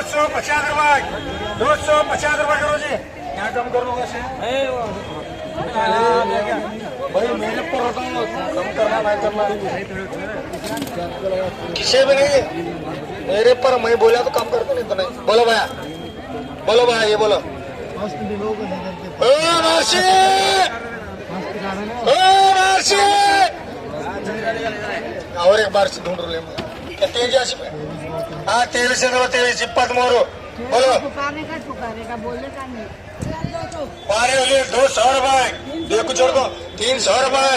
₹250 ₹250 करो जी। यहाँ कम कर लूंगा भाई, मेरे पर होता हूँ, कम करना नहीं करना किसी भी नहीं, मेरे पर मैं बोला तो कम करते नहीं तो नहीं। बोलो भैया, बोलो भैया, ये बोलो। और एक बार से ढूंढ लो तेज। हाँ, 23 23 बोलो। ₹200 देखो छोड़ दो। ₹300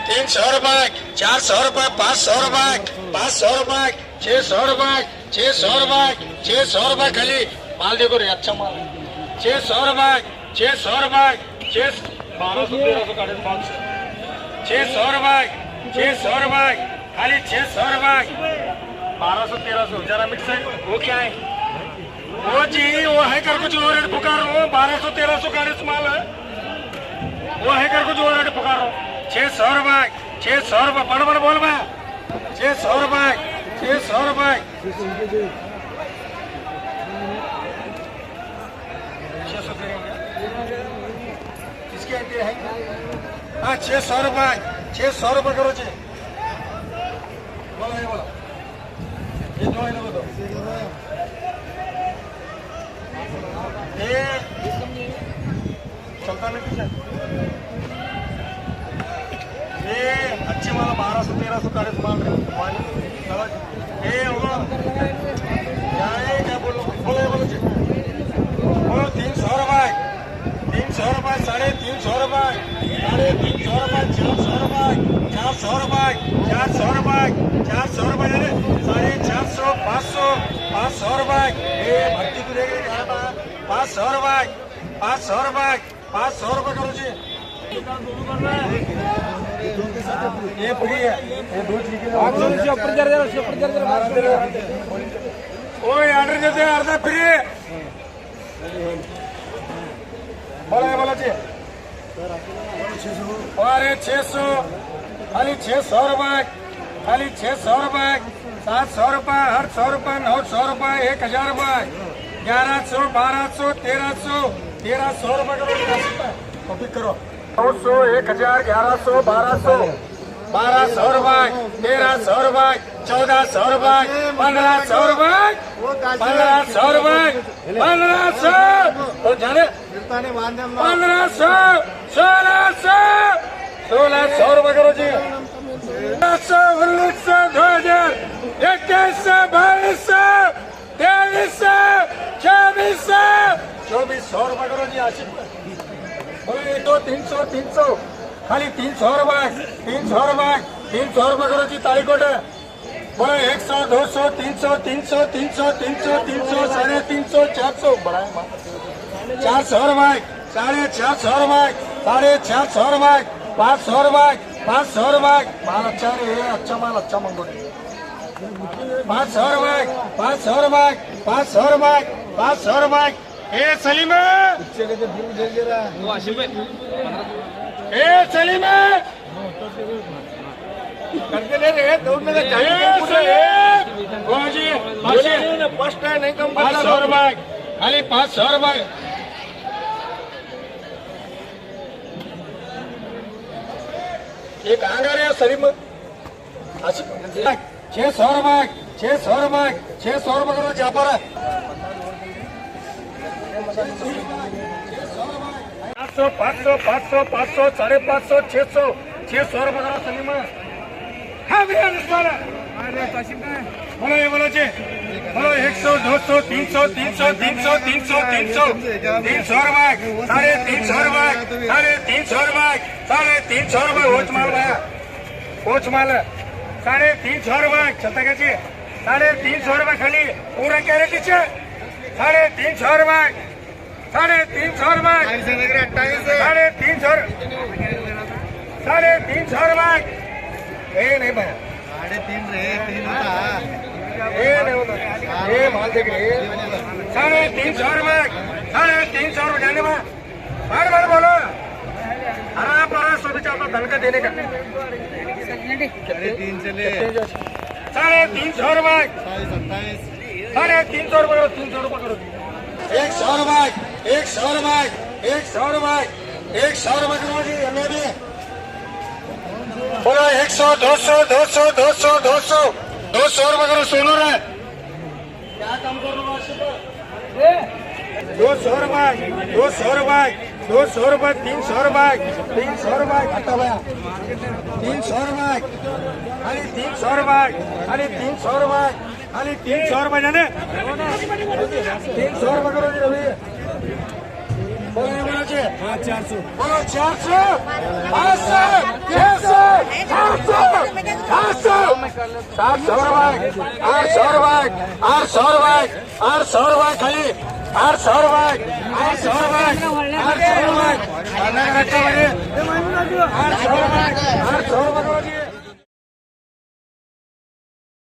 ₹300 ₹400 ₹500 ₹500 ₹600 ₹600 ₹600 खाली माल देखो रे, अच्छा माल। ₹600 ₹600 ₹1200 काटे ₹600 ₹600 खाली ₹600 1200 1300 जरा मिक्स है। वो क्या है? वो जी वो है कर कुछ और रेट पुकारो। 1200 1300 का रेट माल है, वो है कर कुछ और रेट पुकारो। ₹600 ₹600 बड़ बड़ बोल भाई। ₹600 ₹600 किसके है? हाँ, ₹600 करो जी। बोलो ये बोलो, ये दो है ना, दो ये चलता नहीं पीछे। ये अच्छे माल 1200 1300 का माल ये होगा क्या बोलो? बोलो बोलो जी, बोलो। ₹300 ₹300 ₹350 ₹350 ₹400 ₹400 ₹400 ₹400 500 ₹500 ये भर्ती तू देगी ₹500 ₹500 करो जी। ये फ्री है, ये दो चीजें ऑर्डर देते अर्धा फ्री। बोला जी। अरे 600 खाली ₹600 खाली ₹600 ₹700 हर ₹100 ₹900 ₹1000 1100 1200 1300 ₹1300 कॉपी करो। 900 1000 1100 1200 ₹1200 ₹1300 ₹1400 ₹1500 1500 तो जाने 1500 1600 करो जी। 1900 2000 2100 2200 2300 ₹2400 करो जी। आशिक बोले तो 300 खाली ₹300 300 करो जी। तारीकोट बोले 100 200 300 300 300 300 300 350 400 बढ़ाए ₹400 450 450 500 माल अच्छा है, अच्छा माल अच्छा मंगो। ₹500 ए सलीम करके ले रहे फर्स्ट है नहीं कम ₹500 खाली ₹500 ये कहाँ जा रहे हैं सलीम? ₹600 600 करो जा पर 500 500 500 550 600 ₹600 करो सलीम। हाँ भैया बोलो ये बोलो जी बोलो 100 200 300 300 300 300 300 ₹300 ₹350 होच माल भैया होच माल ₹350 चलता का जी ₹350 खाली पूरा कॅरेटीचे ₹350 ₹350 हे नाही भैया ये नहीं होता ये माल देख ₹350 जाने में बार बार बोलो आराम पर सोच आपका धन का देने का ₹350 ₹350 करो ₹300 करो ₹100 करो जी हमें भी बोलो 100 200 200 200 200 ₹200 करो सोनू रे क्या काम कर रहा ₹200 ₹300 घाटा भैया ₹300 खाली ₹300 जाने ₹300 करो जी रवि बोलो 400 बोलो 400 500 600 700 ₹800 खाली ₹800 करो जी